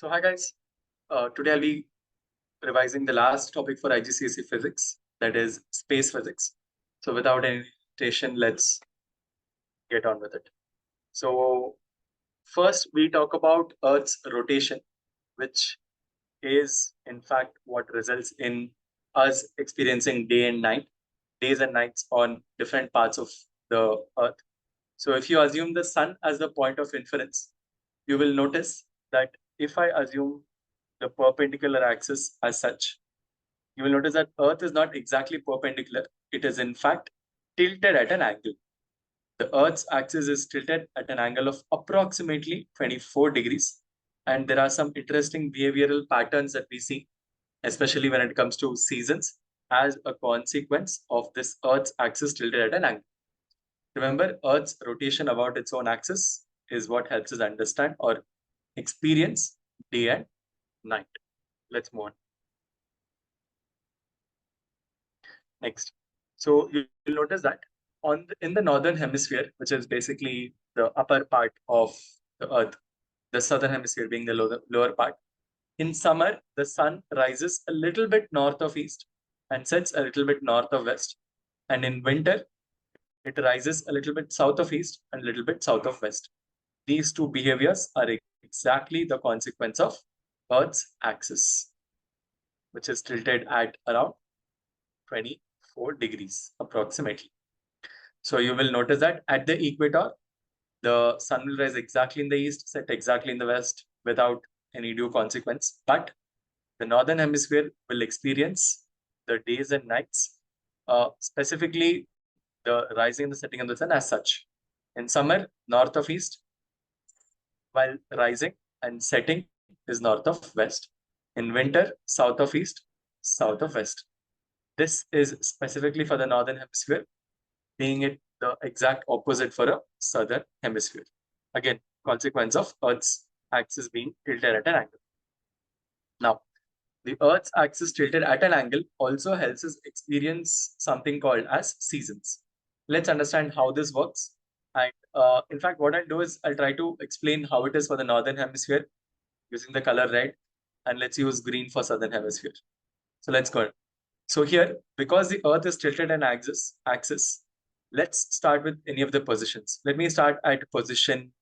So hi guys, today I'll be revising the last topic for IGCSE physics, that is space physics. So without any hesitation, let's get on with it. So first we talk about Earth's rotation, which is in fact what results in us experiencing days and nights on different parts of the Earth. So if you assume the sun as the point of inference, you will notice that if I assume the perpendicular axis as such, you will notice that Earth is not exactly perpendicular. It is in fact tilted at an angle. The Earth's axis is tilted at an angle of approximately 24 degrees. And there are some interesting behavioral patterns that we see, especially when it comes to seasons, as a consequence of this Earth's axis tilted at an angle. Remember, Earth's rotation about its own axis is what helps us understand or experience day and night. Let's move on. Next. So you'll notice that in the northern hemisphere, which is basically the upper part of the Earth, the southern hemisphere being the lower part, in summer, the sun rises a little bit north of east and sets a little bit north of west. And in winter, it rises a little bit south of east and a little bit south of west. These two behaviors are exactly the consequence of Earth's axis, which is tilted at around 24 degrees approximately. So you will notice that at the equator, the sun will rise exactly in the east, set exactly in the west without any due consequence. But the northern hemisphere will experience the days and nights, specifically the rising and the setting of the sun as such. In summer, north of east, while rising and setting is north of west. In winter, south of east, south of west. This is specifically for the northern hemisphere, being it the exact opposite for a southern hemisphere. Again, consequence of Earth's axis being tilted at an angle. Now, the Earth's axis tilted at an angle also helps us experience something called as seasons. Let's understand how this works. And in fact, what I'll do is I'll try to explain how it is for the northern hemisphere using the color red, and let's use green for southern hemisphere. So let's go. So here, because the Earth is tilted an axis, let's start with any of the positions. Let me start at position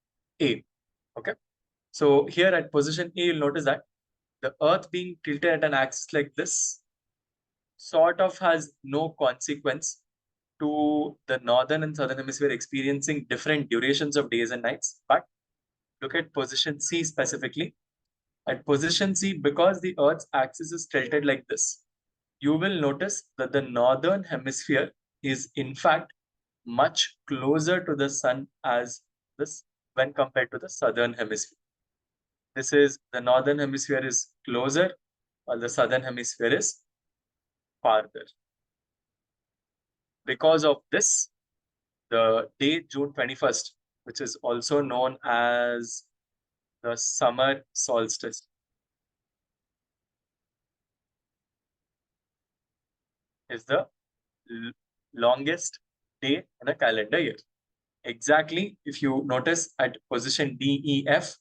A. Okay. So here at position A, you'll notice that the Earth being tilted at an axis like this sort of has no consequence to the northern and southern hemisphere experiencing different durations of days and nights. But look at position C specifically. At position C, because the Earth's axis is tilted like this, you will notice that the northern hemisphere is in fact much closer to the sun as this when compared to the southern hemisphere. This is the northern hemisphere is closer while the southern hemisphere is farther. Because of this, the day June 21st, which is also known as the summer solstice, is the longest day in a calendar year. Exactly, if you notice at position D, E, F,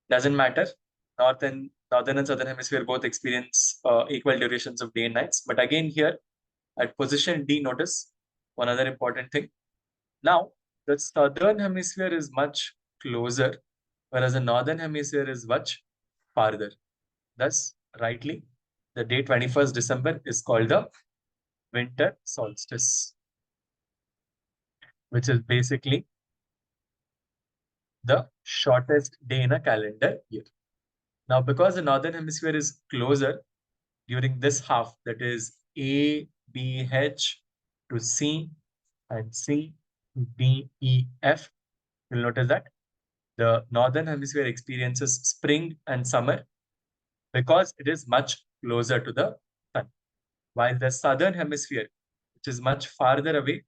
doesn't matter. Northern and southern hemisphere both experience equal durations of day and nights. But again here, at position D, notice one other important thing. Now, the southern hemisphere is much closer, whereas the northern hemisphere is much farther. Thus, rightly, the day 21st December is called the winter solstice, which is basically the shortest day in a calendar year. Now, because the northern hemisphere is closer during this half, that is A, B, H to C and C to D, E, F, you'll notice that the northern hemisphere experiences spring and summer because it is much closer to the sun, while the southern hemisphere, which is much farther away,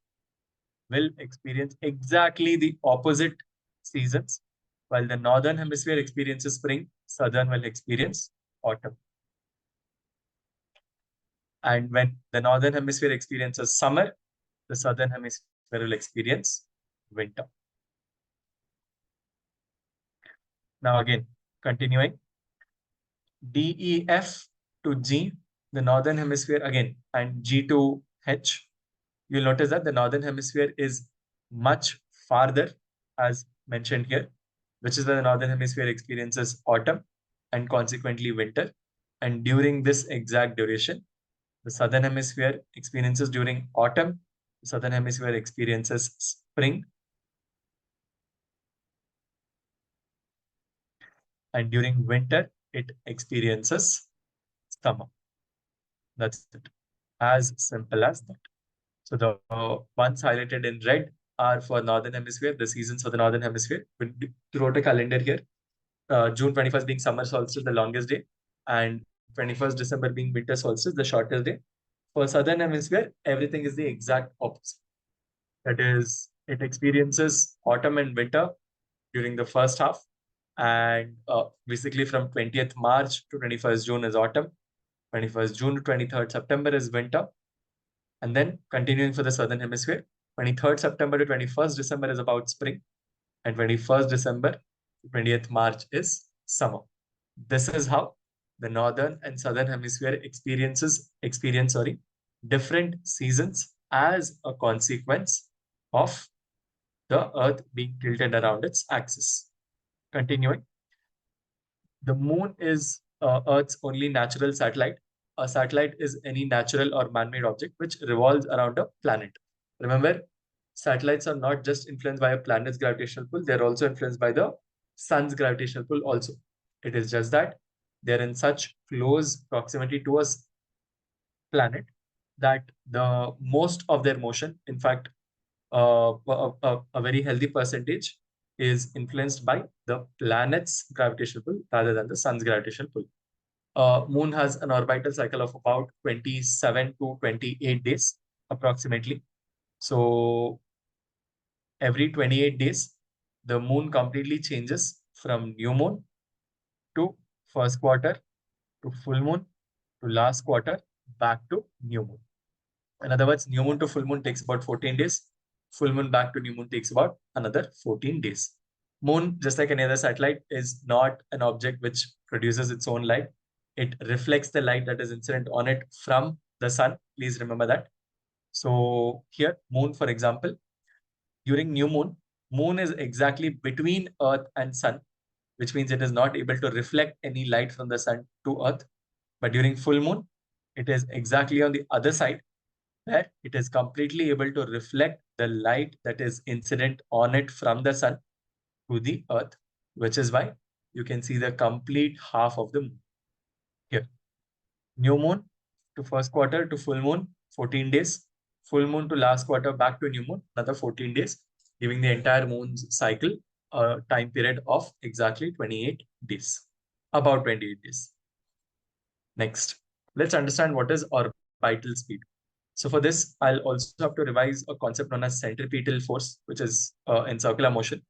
will experience exactly the opposite seasons. While the northern hemisphere experiences spring, southern will experience autumn. And when the northern hemisphere experiences summer, the southern hemisphere will experience winter. Now again, continuing. DEF to G, the northern hemisphere again, and G to H, you'll notice that the northern hemisphere is much farther, as mentioned here, which is where the northern hemisphere experiences autumn and consequently winter. And during this exact duration, the southern hemisphere experiences during autumn, the southern hemisphere experiences spring, and during winter, it experiences summer. That's it. As simple as that. So the ones highlighted in red are for northern hemisphere, the seasons for the northern hemisphere. We wrote a calendar here. June 21st being summer solstice, the longest day, and 21st December being winter solstice, the shortest day. For southern hemisphere, everything is the exact opposite. That is, it experiences autumn and winter during the first half, and basically from 20th March to 21st June is autumn, 21st June to 23rd September is winter, and then continuing for the southern hemisphere, 23rd September to 21st December is about spring, and 21st December to 20th March is summer. This is how the northern and southern hemisphere experience different seasons as a consequence of the earth being tilted around its axis. Continuing, the moon is Earth's only natural satellite. A satellite is any natural or man-made object which revolves around a planet. Remember, satellites are not just influenced by a planet's gravitational pull, they're also influenced by the sun's gravitational pull also. It is just that they're in such close proximity to a planet that the most of their motion, in fact, a very healthy percentage, is influenced by the planet's gravitational pull rather than the sun's gravitational pull. Moon has an orbital cycle of about 27 to 28 days approximately. So every 28 days, the moon completely changes from new moon to first quarter to full moon to last quarter back to new moon. In other words, new moon to full moon takes about 14 days. Full moon back to new moon takes about another 14 days. Moon, just like any other satellite, is not an object which produces its own light. It reflects the light that is incident on it from the sun. Please remember that. So here, moon, for example, during new moon, moon is exactly between Earth and sun, which means it is not able to reflect any light from the sun to Earth. But during full moon, it is exactly on the other side, where it is completely able to reflect the light that is incident on it from the sun to the earth, which is why you can see the complete half of the moon here. New moon to first quarter to full moon, 14 days. Full moon to last quarter back to new moon, another 14 days, giving the entire moon's cycle a time period of exactly 28 days, about 28 days. Next, let's understand what is orbital speed. So for this, I'll also have to revise a concept known as centripetal force, which is in circular motion.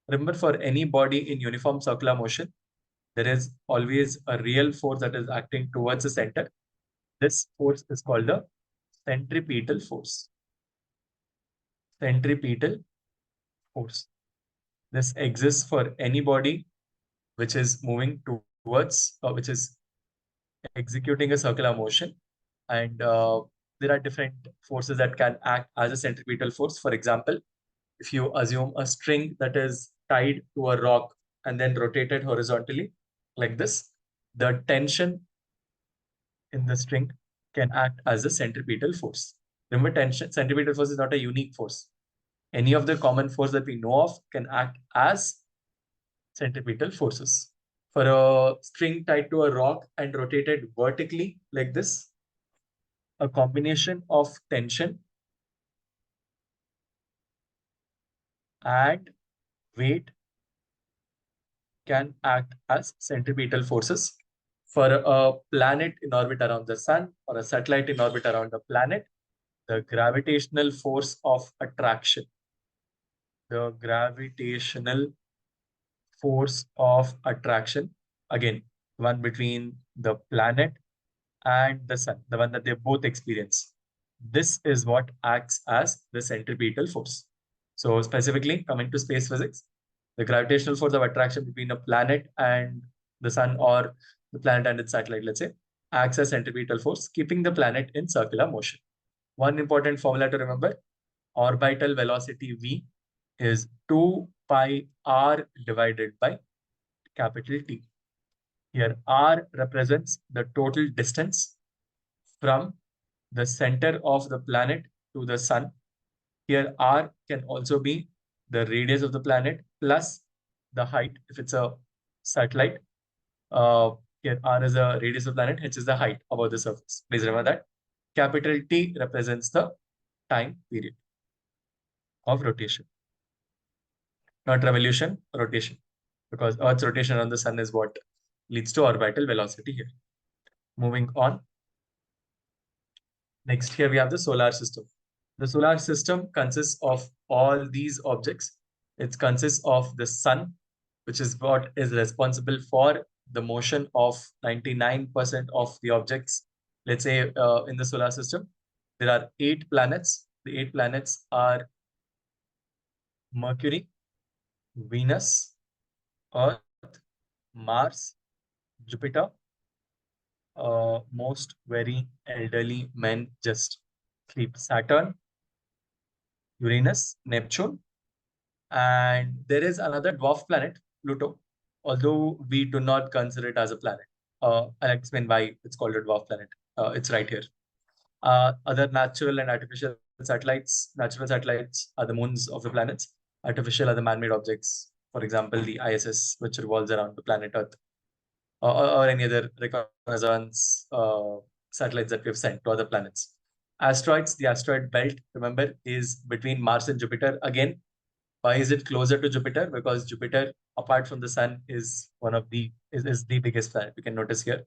Remember, for any body in uniform circular motion, there is always a real force that is acting towards the center. This force is called the centripetal force. Centripetal force. This exists for any body which is moving towards, which is executing a circular motion. And there are different forces that can act as a centripetal force. For example, if you assume a string that is tied to a rock and then rotated horizontally like this, the tension in the string can act as a centripetal force. Remember, centripetal force is not a unique force. Any of the common force that we know of can act as centripetal forces. For a string tied to a rock and rotated vertically like this, a combination of tension and weight can act as centripetal forces. For a planet in orbit around the sun or a satellite in orbit around the planet, the gravitational force of attraction, the gravitational force of attraction, again, one between the planet and the sun, the one that they both experience. This is what acts as the centripetal force. So specifically coming to space physics, the gravitational force of attraction between a planet and the sun, or the planet and its satellite, let's say, acts as centripetal force, keeping the planet in circular motion. One important formula to remember, orbital velocity v is 2 pi r divided by capital T. Here, r represents the total distance from the center of the planet to the sun. Here, r can also be the radius of the planet plus the height if it's a satellite. Here, r is the radius of the planet, h is the height above the surface. Please remember that. Capital T represents the time period of rotation. Not revolution, rotation. Because Earth's rotation around the sun is what leads to orbital velocity here. Moving on. Next, here we have the solar system. The solar system consists of all these objects. It consists of the sun, which is what is responsible for the motion of 99% of the objects. Let's say in the solar system, there are 8 planets. The 8 planets are Mercury, Venus, Earth, Mars, Jupiter. Most very elderly men just sleep. Saturn, Uranus, Neptune, and there is another dwarf planet, Pluto, although we do not consider it as a planet. I'll explain why it's called a dwarf planet. It's right here. Other natural and artificial satellites. Natural satellites are the moons of the planets. Artificial are the man-made objects. For example, the ISS, which revolves around the planet Earth, or any other reconnaissance satellites that we've sent to other planets. Asteroids, the asteroid belt, remember, is between Mars and Jupiter. Again, why is it closer to Jupiter? Because Jupiter, apart from the sun, is one of the is the biggest planet. You can notice here.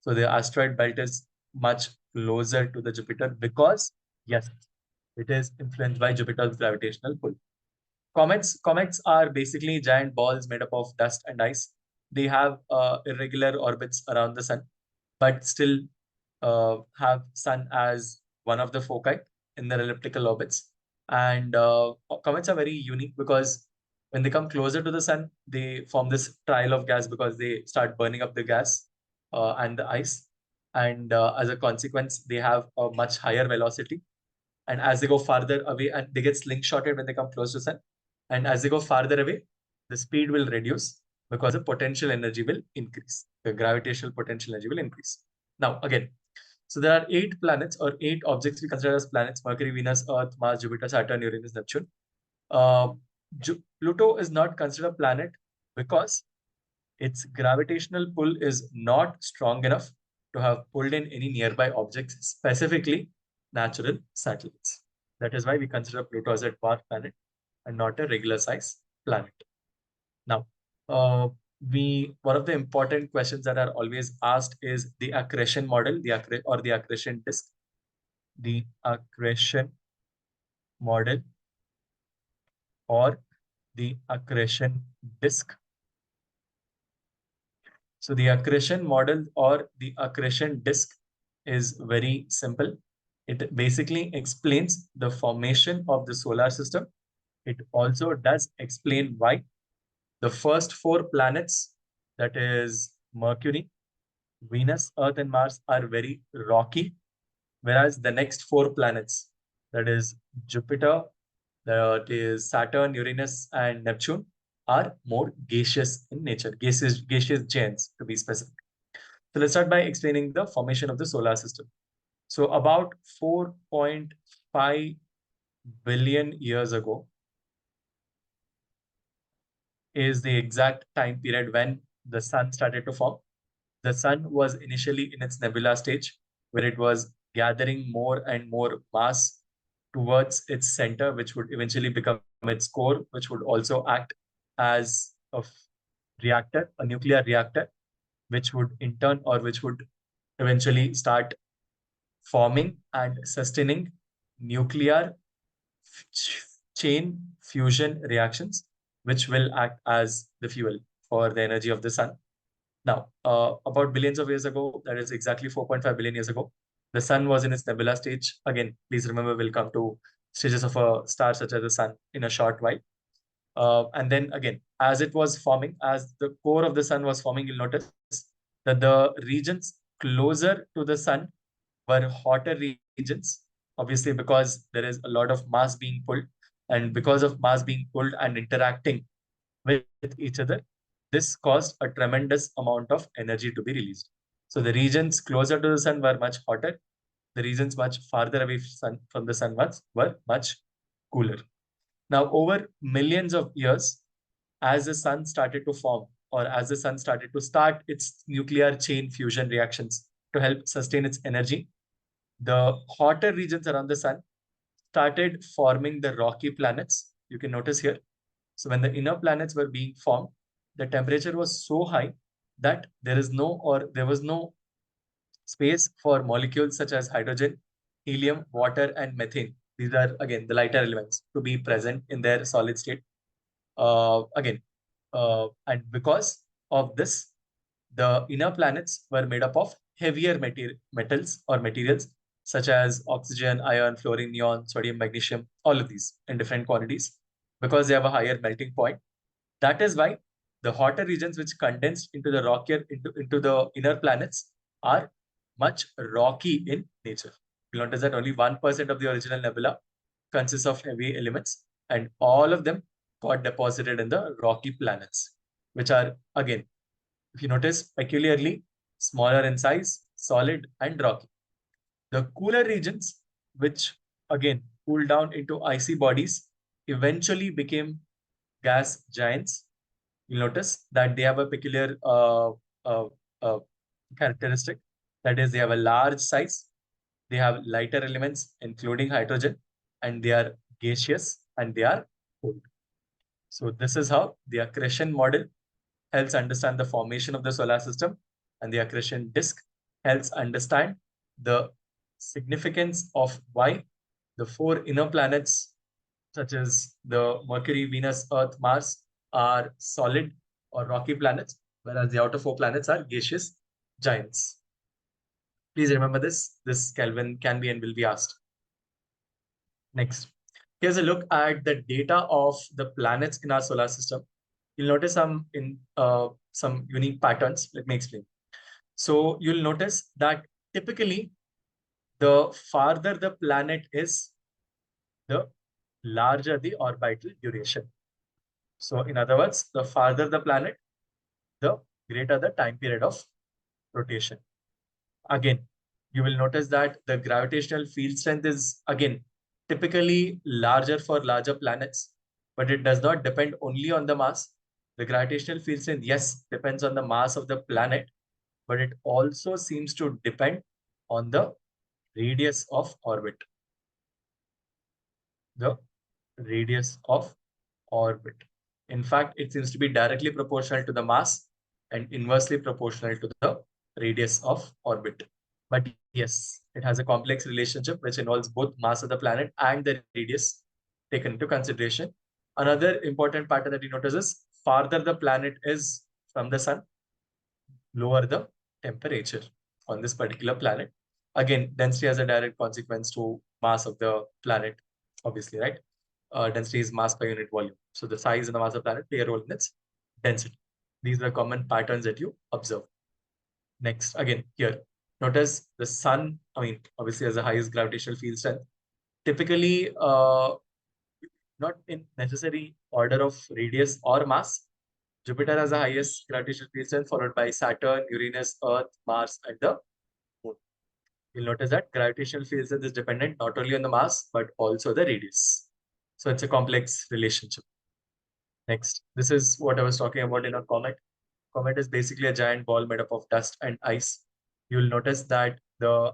So the asteroid belt is much closer to the Jupiter because, yes, it is influenced by Jupiter's gravitational pull. Comets are basically giant balls made up of dust and ice. They have irregular orbits around the sun, but still have sun as one of the foci in their elliptical orbits. And comets are very unique because when they come closer to the sun, they form this trail of gas because they start burning up the gas and the ice. And as a consequence, they have a much higher velocity. And as they go farther away, and they get slingshotted when they come close to sun. And as they go farther away, the speed will reduce because the potential energy will increase. The gravitational potential energy will increase. Now, again, so there are 8 planets or 8 objects we consider as planets: Mercury, Venus, Earth, Mars, Jupiter, Saturn, Uranus, Neptune. Pluto is not considered a planet because its gravitational pull is not strong enough to have pulled in any nearby objects, specifically natural satellites. That is why we consider Pluto as a dwarf planet and not a regular size planet. Now, one of the important questions that are always asked is the accretion model, the accretion disk. The accretion model or the accretion disk. So the accretion model or the accretion disk is very simple. It basically explains the formation of the solar system. It also does explain why the first 4 planets, that is Mercury, Venus, Earth, and Mars, are very rocky, whereas the next 4 planets, that is Jupiter, that is Saturn, Uranus, and Neptune, are more gaseous in nature, gaseous giants to be specific. So let's start by explaining the formation of the solar system. So about 4.5 billion years ago is the exact time period when the sun started to form. The sun was initially in its nebula stage, where it was gathering more and more mass towards its center, which would eventually become its core, which would also act as a reactor, a nuclear reactor, which would in turn, or which would eventually start forming and sustaining nuclear chain fusion reactions, which will act as the fuel for the energy of the sun. Now, about billions of years ago, that is exactly 4.5 billion years ago, the sun was in its nebula stage. Again, please remember, we'll come to stages of a star such as the sun in a short while. And then again, as it was forming, as the core of the sun was forming, you'll notice that the regions closer to the sun were hotter regions, obviously because there is a lot of mass being pulled. And because of mass being pulled and interacting with each other, this caused a tremendous amount of energy to be released. So the regions closer to the sun were much hotter. The regions much farther away from the sun were much cooler. Now, over millions of years, as the sun started to form, or as the sun started to start its nuclear chain fusion reactions to help sustain its energy, the hotter regions around the sun started forming the rocky planets. You can notice here. So when the inner planets were being formed, the temperature was so high that there was no space for molecules such as hydrogen, helium, water, and methane. These are again the lighter elements to be present in their solid state. And because of this, the inner planets were made up of heavier metals or materials such as oxygen, iron, fluorine, neon, sodium, magnesium, all of these in different quantities because they have a higher melting point. That is why the hotter regions which condensed into the into the inner planets are much rocky in nature. You'll notice that only 1% of the original nebula consists of heavy elements, and all of them got deposited in the rocky planets, which are again, if you notice, peculiarly smaller in size, solid, and rocky. The cooler regions, which again cooled down into icy bodies, eventually became gas giants. You'll notice that they have a peculiar uh, characteristic. That is, they have a large size, they have lighter elements, including hydrogen, and they are gaseous and they are cold. So this is how the accretion model helps understand the formation of the solar system, and the accretion disk helps understand the significance of why the four inner planets, such as the Mercury, Venus, Earth, Mars, are solid or rocky planets, whereas the outer four planets are gaseous giants. Please remember this. This Kelvin can be and will be asked. Next, here's a look at the data of the planets in our solar system. You'll notice some unique patterns. Let me explain. So you'll notice that typically the farther the planet is, the larger the orbital duration. So in other words, the farther the planet, the greater the time period of rotation. Again, you will notice that the gravitational field strength is again typically larger for larger planets, but it does not depend only on the mass. The gravitational field strength, yes, depends on the mass of the planet, but it also seems to depend on the radius of orbit. The radius of orbit. In fact, it seems to be directly proportional to the mass and inversely proportional to the radius of orbit. But yes, it has a complex relationship which involves both mass of the planet and the radius taken into consideration. Another important pattern that you notice is farther the planet is from the sun, lower the temperature on this particular planet. Again, density has a direct consequence to mass of the planet, obviously, right? Density is mass per unit volume. So the size and the mass of the planet play a role in its density. These are common patterns that you observe. Next, again, here, notice the sun, obviously has the highest gravitational field strength. Typically, not in necessary order of radius or mass, Jupiter has the highest gravitational field strength, followed by Saturn, Uranus, Earth, Mars, and the Moon. You'll notice that gravitational field strength is dependent not only on the mass, but also the radius. So it's a complex relationship. Next, this is what I was talking about in a comet. Comet is basically a giant ball made up of dust and ice. You'll notice that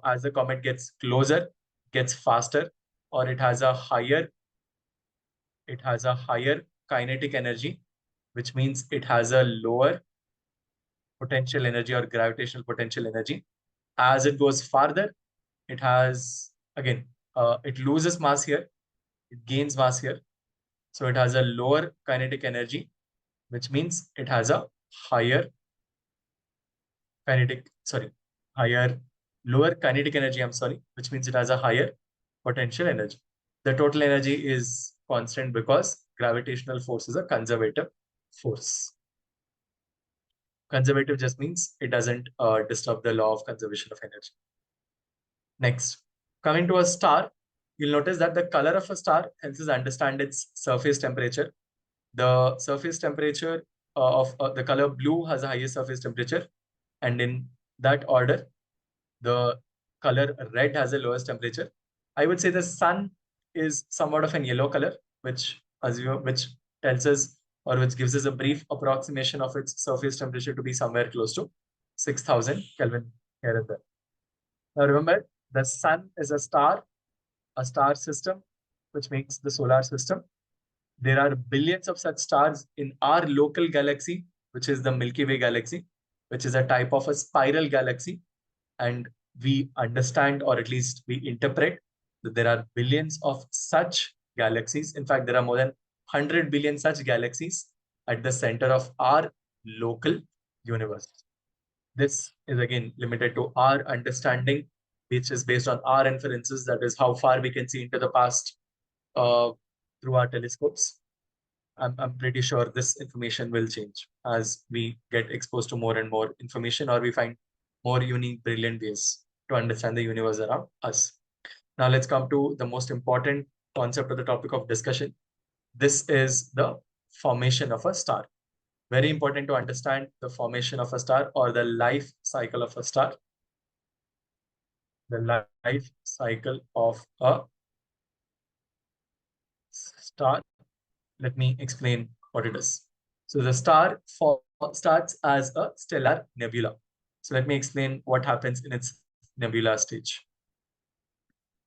as the comet gets closer, gets faster, or it has a higher kinetic energy, which means it has a lower potential energy or gravitational potential energy. As it goes farther, it has, again, it loses mass here, it gains mass here. So it has a lower kinetic energy, which means it has a higher lower kinetic energy, which means it has a higher potential energy. The total energy is constant because gravitational force is a conservative force. Conservative just means it doesn't disturb the law of conservation of energy. Next, coming to a star, you'll notice that the color of a star helps us understand its surface temperature. The surface temperature of the color blue has the highest surface temperature, and in that order, the color red has the lowest temperature. I would say the sun is somewhat of an yellow color, which tells us or which gives us a brief approximation of its surface temperature to be somewhere close to 6,000 Kelvin here and there. Now remember, the sun is a star system, which makes the solar system. There are billions of such stars in our local galaxy, which is the Milky Way galaxy, which is a type of a spiral galaxy. And we understand, or at least we interpret, that there are billions of such galaxies. In fact, there are more than 100 billion such galaxies at the center of our local universe. This is again limited to our understanding, which is based on our inferences. That is how far we can see into the past through our telescopes. I'm pretty sure this information will change as we get exposed to more and more information, or we find more unique, brilliant ways to understand the universe around us. Now let's come to the most important concept of the topic of discussion. This is the formation of a star. Very important to understand the formation of a star or the life cycle of a star. The life cycle of a star. Let me explain what it is. So the star starts as a stellar nebula. So let me explain what happens in its nebula stage.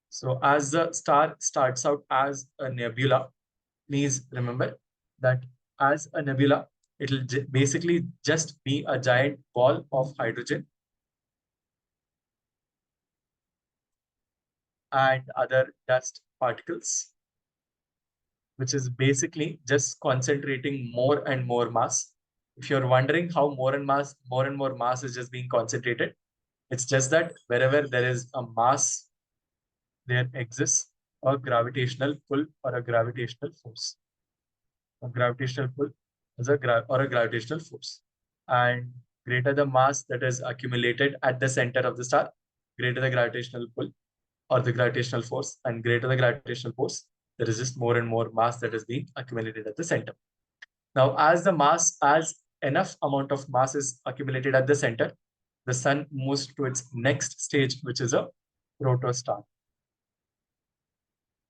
So as the star starts out as a nebula, please remember that as a nebula, it will basically just be a giant ball of hydrogen and other dust particles, which is basically just concentrating more and more mass. If you're wondering how more and more mass is just being concentrated, it's just that wherever there is a mass, there exists a gravitational pull or a gravitational force. A gravitational pull is a gravitational force. And greater the mass that is accumulated at the center of the star, greater the gravitational pull or the gravitational force, and greater the gravitational force, there is just more and more mass that is being accumulated at the center. Now, as enough amount of mass is accumulated at the center, the sun moves to its next stage, which is a protostar.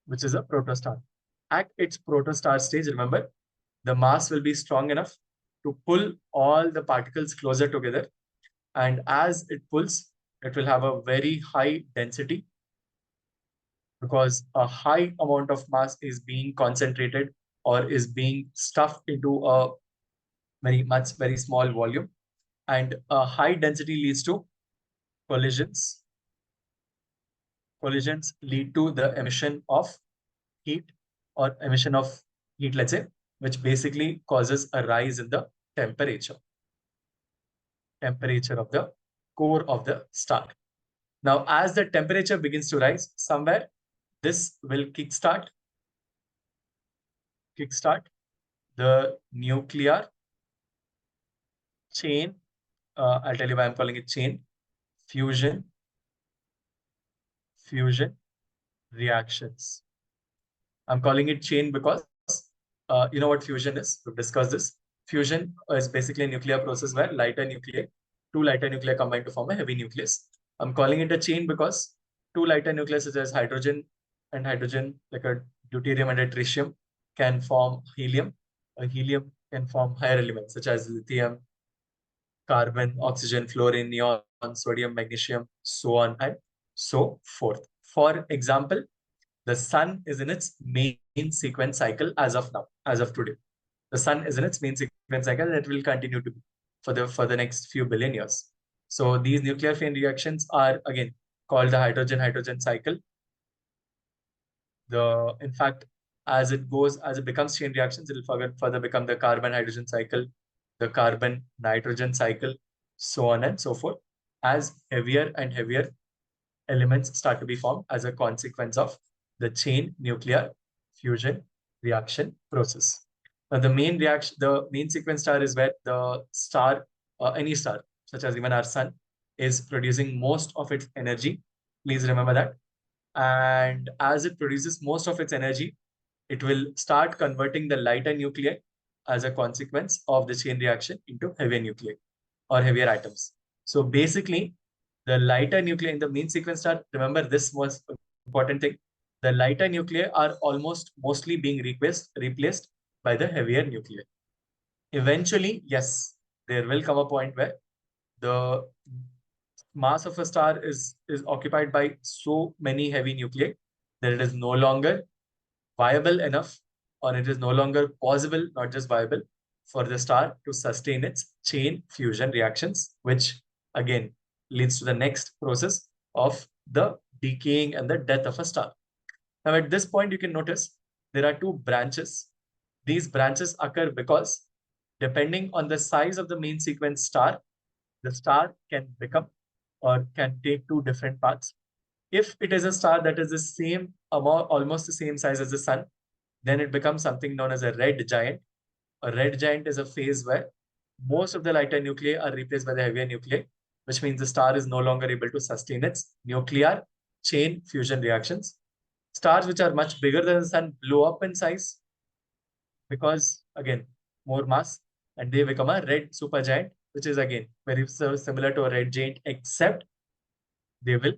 At its protostar stage, remember, the mass will be strong enough to pull all the particles closer together. And as it pulls, it will have a very high density because a high amount of mass is being concentrated or is being stuffed into a very small volume. And a high density leads to collisions. Collisions lead to the emission of heat, let's say, which basically causes a rise in the temperature of the core of the star. Now, as the temperature begins to rise, somewhere this will kickstart the nuclear chain. I'll tell you why I'm calling it chain. Fusion reactions. I'm calling it chain because you know what fusion is. We've discussed this. Fusion is basically a nuclear process where two lighter nuclei combine to form a heavy nucleus. I'm calling it a chain because two lighter nuclei such as hydrogen, like a deuterium and a tritium, can form helium. A helium can form higher elements such as lithium, carbon, oxygen, fluorine, neon, sodium, magnesium, so on and so forth. For example, the sun is in its main sequence cycle as of now, as of today. The sun is in its main sequence cycle and it will continue to be for the next few billion years. So these nuclear chain reactions are again called the hydrogen-hydrogen cycle. In fact, as it becomes chain reactions, it will further become the carbon-hydrogen cycle, the carbon-nitrogen cycle, so on and so forth, as heavier and heavier elements start to be formed as a consequence of the chain nuclear fusion reaction process. Now, the main sequence star is where the star any star, such as even our sun, is producing most of its energy. Please remember that. And as it produces most of its energy, it will start converting the lighter nuclei as a consequence of the chain reaction into heavier nuclei or heavier atoms. So basically, the lighter nuclei in the mean sequence star, remember this was important thing. The lighter nuclei are almost mostly being replaced by the heavier nuclei. Eventually, yes, there will come a point where the mass of a star is occupied by so many heavy nuclei that it is no longer viable enough, or it is no longer possible, not just viable, for the star to sustain its chain fusion reactions, which again leads to the next process of the decaying and the death of a star. Now, at this point, you can notice there are two branches. These branches occur because depending on the size of the main sequence star, the star can become or can take two different paths. If it is a star that is the same amount, almost the same size as the sun, then it becomes something known as a red giant. A red giant is a phase where most of the lighter nuclei are replaced by the heavier nuclei, which means the star is no longer able to sustain its nuclear chain fusion reactions. Stars which are much bigger than the sun blow up in size because, again, more mass, and they become a red supergiant, which is again very similar to a red giant, except they will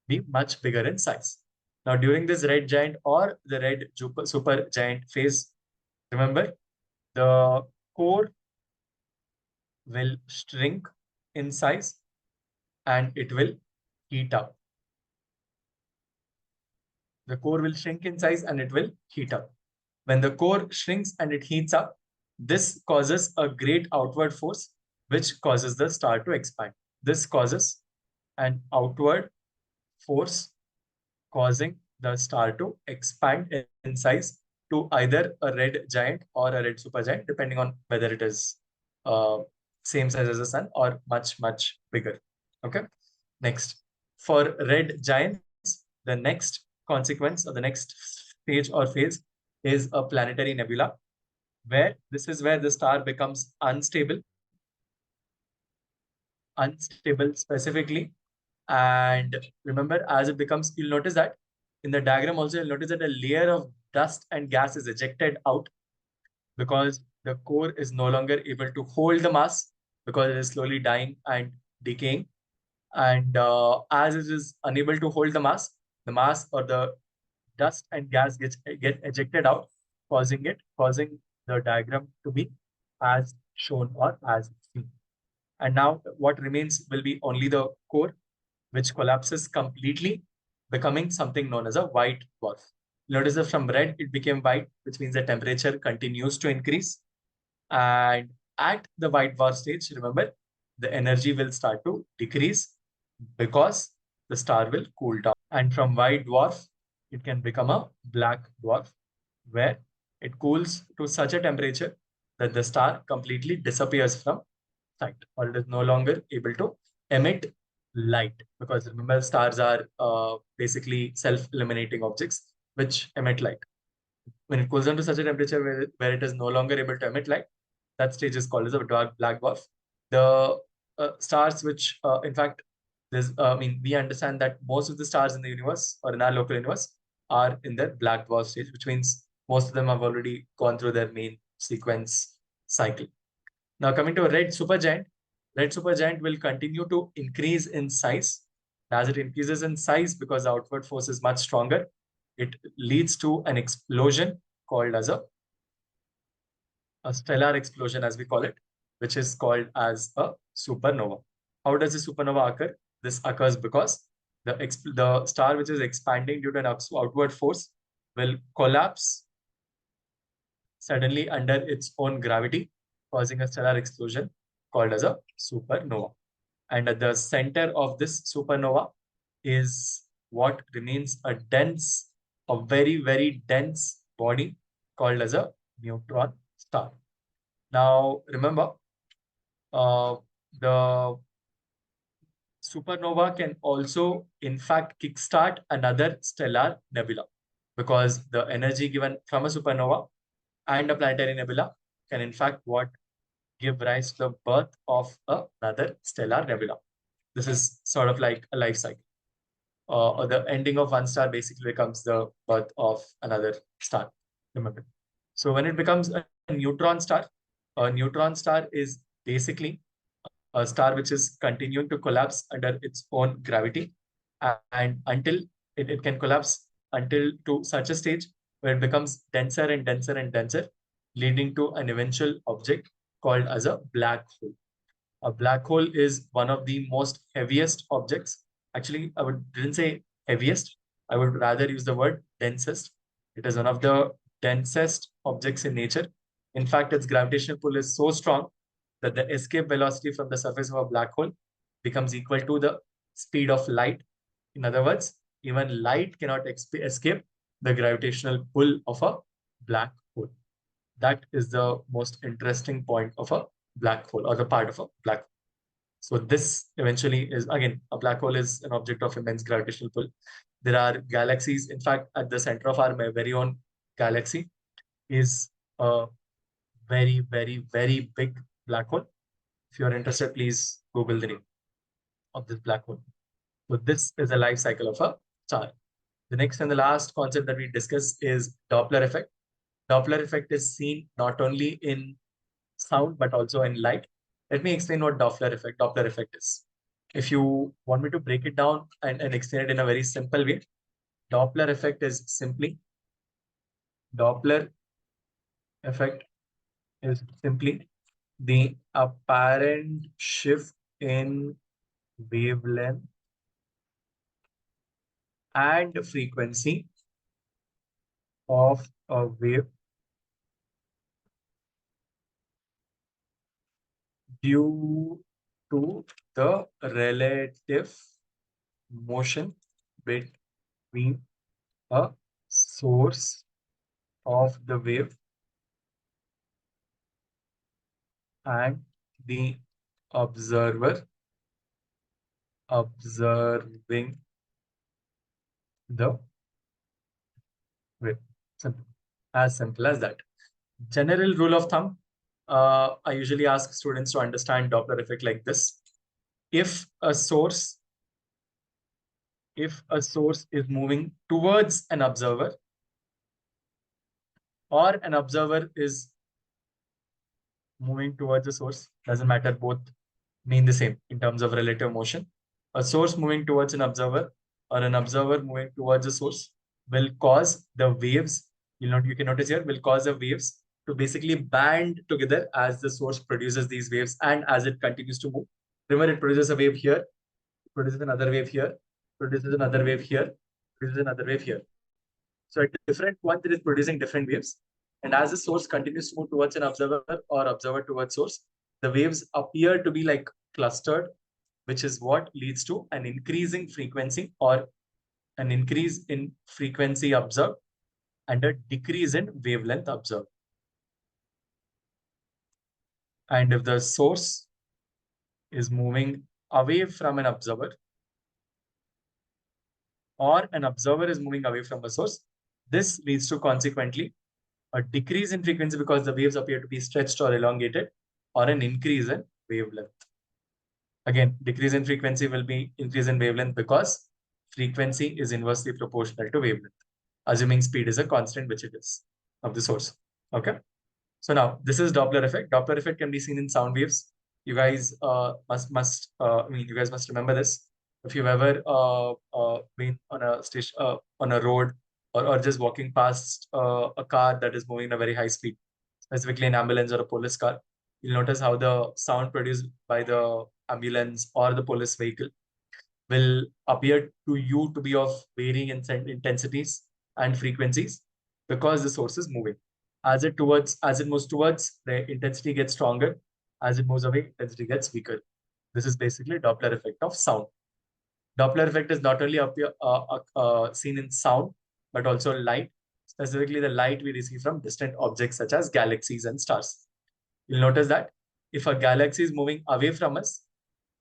be much bigger in size. Now, during this red giant or the red super giant phase, remember the core will shrink in size and it will heat up. The core will shrink in size and it will heat up. When the core shrinks and it heats up, this causes a great outward force, which causes the star to expand. This causes an outward force causing the star to expand in size to either a red giant or a red supergiant, depending on whether it is uh, same size as the sun or much, much bigger. Okay. Next, for red giants, the next consequence or the next stage or phase is a planetary nebula, where this is where the star becomes unstable specifically. And remember, as it becomes, you'll notice that in the diagram also, you'll notice that a layer of dust and gas is ejected out because the core is no longer able to hold the mass because it is slowly dying and decaying. And as it is unable to hold the mass or the dust and gas get ejected out, causing the diagram to be as shown or as seen. And now what remains will be only the core, which collapses completely, becoming something known as a white dwarf. Notice that from red, it became white, which means the temperature continues to increase. And at the white dwarf stage, remember, the energy will start to decrease because the star will cool down. And from white dwarf, it can become a black dwarf, where it cools to such a temperature that the star completely disappears from sight, or it is no longer able to emit light. Because remember, stars are basically self-illuminating objects which emit light. When it cools down to such a temperature where it is no longer able to emit light, that stage is called as a black dwarf. The stars which, in fact, we understand that most of the stars in the universe or in our local universe are in their black dwarf stage, which means most of them have already gone through their main sequence cycle. Now, coming to a red supergiant will continue to increase in size. As it increases in size, because the outward force is much stronger, it leads to an explosion called as a stellar explosion, as we call it, which is called as a supernova. How does a supernova occur? This occurs because the star which is expanding due to an outward force will collapse suddenly under its own gravity, causing a stellar explosion called as a supernova. And at the center of this supernova is what remains a very, very dense body called as a neutron star. Now, remember, the supernova can also, in fact, kickstart another stellar nebula, because the energy given from a supernova and a planetary nebula can, in fact, give rise to the birth of another stellar nebula. This is sort of like a life cycle. Or the ending of one star basically becomes the birth of another star. Remember. So when it becomes a neutron star is basically a star which is continuing to collapse under its own gravity, and until it can collapse until to such a stage where it becomes denser and denser and denser, leading to an eventual object called as a black hole. A black hole is one of the most heaviest objects. Actually, didn't say heaviest. I would rather use the word densest. It is one of the densest objects in nature. In fact, its gravitational pull is so strong that the escape velocity from the surface of a black hole becomes equal to the speed of light. In other words, even light cannot escape the gravitational pull of a black hole. That is the most interesting point of a black hole, or the part of a black hole. So this eventually is, again, a black hole is an object of immense gravitational pull. There are galaxies. In fact, at the center of our very own galaxy is a very, very, very big black hole. If you are interested, please Google the name of this black hole. So this is the life cycle of a star. The next and the last concept that we discuss is Doppler effect. Doppler effect is seen not only in sound, but also in light. Let me explain what Doppler effect is. If you want me to break it down and explain it in a very simple way, Doppler effect is simply Doppler effect is simply the apparent shift in wavelength and frequency of a wave due to the relative motion between a source of the wave and the observer observing the wave. Simple. As simple as that. General rule of thumb, I usually ask students to understand Doppler effect like this. If a source is moving towards an observer, or an observer is moving towards a source, doesn't matter, both mean the same in terms of relative motion. A source moving towards an observer or an observer moving towards a source will cause the waves, you can notice here, will cause the waves to basically band together as the source produces these waves and as it continues to move. Remember, it produces a wave here, produces another wave here, produces another wave here, produces another wave here. So at different points, it is producing different waves. And as the source continues to move towards an observer or observer towards source, the waves appear to be like clustered, which is what leads to an increasing frequency or an increase in frequency observed and a decrease in wavelength observed. And if the source is moving away from an observer or an observer is moving away from a source, this leads to consequently a decrease in frequency because the waves appear to be stretched or elongated, or an increase in wavelength. Again, decrease in frequency will be increase in wavelength because frequency is inversely proportional to wavelength, assuming speed is a constant, which it is, of the source. Okay. So now this is Doppler effect. Doppler effect can be seen in sound waves. You guys you guys must remember this. If you've ever been on a station, on a road, or just walking past a car that is moving at a very high speed, specifically an ambulance or a police car, you'll notice how the sound produced by the ambulance or the police vehicle will appear to you to be of varying intensities and frequencies because the source is moving. As it moves towards, the intensity gets stronger. As it moves away, intensity gets weaker. This is basically Doppler effect of sound. Doppler effect is not only seen in sound, but also light, specifically the light we receive from distant objects such as galaxies and stars. You'll notice that if a galaxy is moving away from us,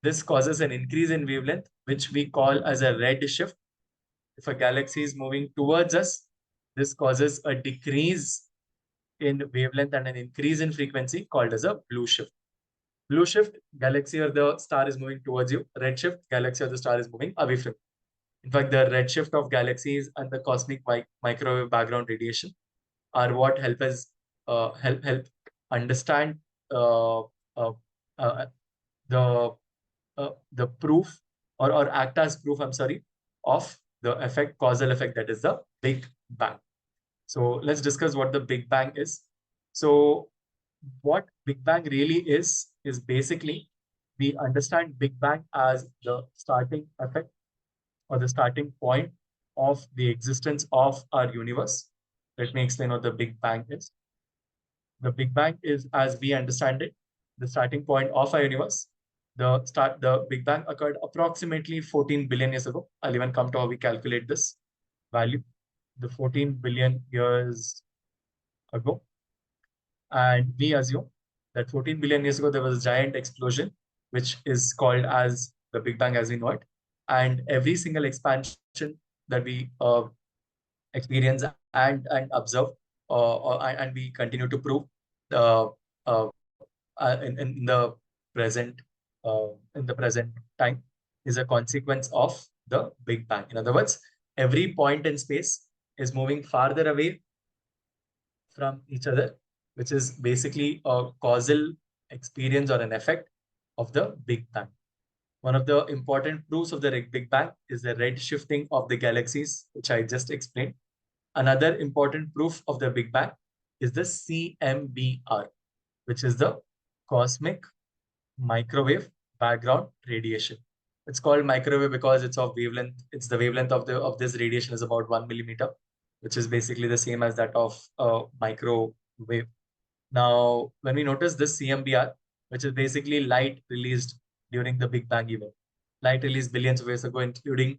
this causes an increase in wavelength, which we call as a red shift. If a galaxy is moving towards us, this causes a decrease in wavelength and an increase in frequency called as a blue shift. Blue shift, galaxy or the star is moving towards you. Red shift, galaxy or the star is moving away from you. In fact, the red shift of galaxies and the cosmic microwave background radiation are what help us help understand uh, uh, uh, the the proof or act as proof, I'm sorry, of the effect, causal effect, that is the Big Bang. So let's discuss what the Big Bang is. So what Big Bang really is basically we understand Big Bang as the starting effect or the starting point of the existence of our universe. Let me explain what the Big Bang is. The Big Bang is, as we understand it, the starting point of our universe. The Big Bang occurred approximately 14 billion years ago. I'll even come to how we calculate this value. The 14 billion years ago. And we assume that 14 billion years ago, there was a giant explosion, which is called as the Big Bang as we know it. And every single expansion that we experience and observe, and we continue to prove uh, uh, in the present in the present time is a consequence of the Big Bang. In other words, every point in space is moving farther away from each other, which is basically a causal experience or an effect of the Big Bang. One of the important proofs of the Big Bang is the red shifting of the galaxies, which I just explained. Another important proof of the Big Bang is the CMBR, which is the cosmic microwave background radiation. It's called microwave because it's of wavelength. It's the wavelength of this radiation is about 1 millimeter, which is basically the same as that of a microwave. Now, when we notice this CMBR, which is basically light released during the Big Bang event, light released billions of years ago, including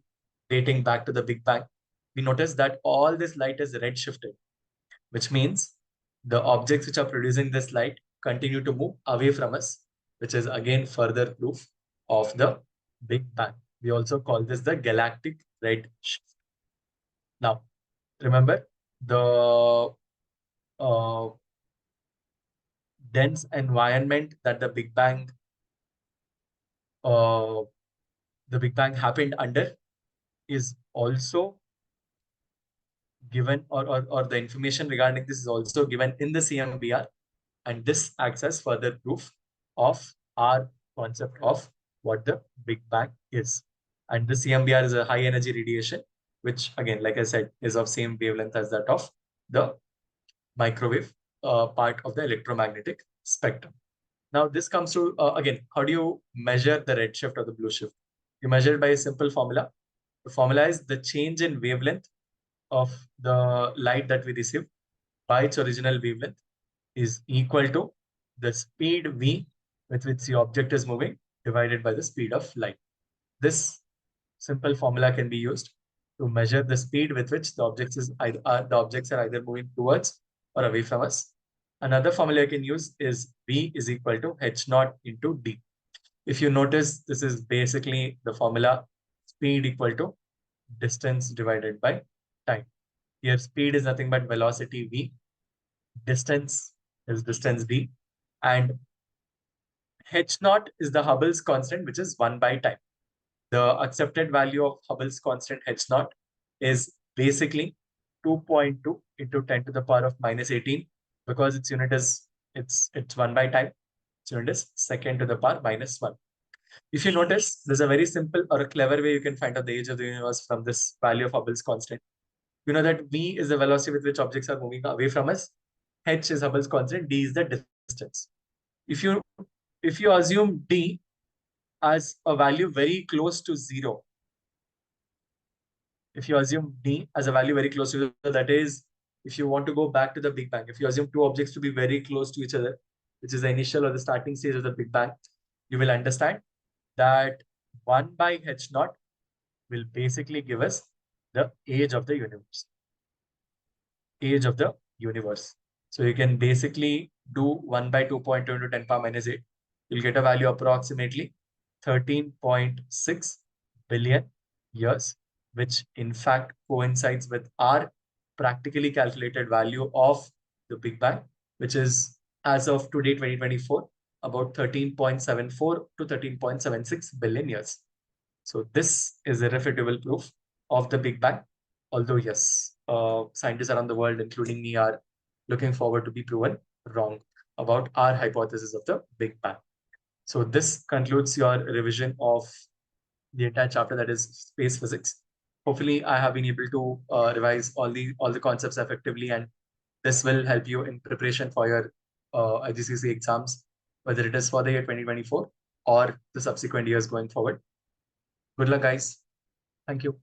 dating back to the Big Bang, we notice that all this light is redshifted, which means the objects which are producing this light continue to move away from us, which is again further proof of the Big Bang. We also call this the galactic red shift. Now, remember the uh, dense environment that uh, the Big Bang happened under is also given, or the information regarding this is also given in the CMBR, and this acts as further proof of our concept of what the Big Bang is. And the CMBR is a high energy radiation, which again, like I said, is of same wavelength as that of the microwave part of the electromagnetic spectrum. Now, this comes to, again, how do you measure the redshift or the blue shift? You measure it by a simple formula. The formula is the change in wavelength of the light that we receive by its original wavelength is equal to the speed v with which the object is moving divided by the speed of light. This simple formula can be used to measure the speed with which the objects are either moving towards or away from us. Another formula you can use is v is equal to h naught into d. If you notice, this is basically the formula speed equal to distance divided by time. Here, speed is nothing but velocity v, distance is distance d, and h naught is the Hubble's constant, which is 1 by time. The accepted value of Hubble's constant h naught is basically 2.2 into 10 to the power of minus 18, because its unit is it's 1 by time. Its unit is second to the power minus 1. If you notice, there's a very simple or a clever way you can find out the age of the universe from this value of Hubble's constant. You know that v is the velocity with which objects are moving away from us. H is Hubble's constant. D is the distance. If you assume d as a value very close to 0, if you assume d as a value very close to 0, that is, if you want to go back to the Big Bang, if you assume two objects to be very close to each other, which is the initial or the starting stage of the Big Bang, you will understand that 1 by h naught will basically give us the age of the universe. Age of the universe. So you can basically do 1 by 2.2 into 10 power minus 8. You'll get a value approximately 13.6 billion years, which in fact coincides with our practically calculated value of the Big Bang, which is as of today, 2024, about 13.74 to 13.76 billion years. So this is irrefutable proof of the Big Bang. Although yes, scientists around the world, including me, are looking forward to be proven wrong about our hypothesis of the Big Bang. So this concludes your revision of the entire chapter, that is space physics. Hopefully, I have been able to revise all the concepts effectively, and this will help you in preparation for your IGCSE exams, whether it is for the year 2024 or the subsequent years going forward. Good luck, guys. Thank you.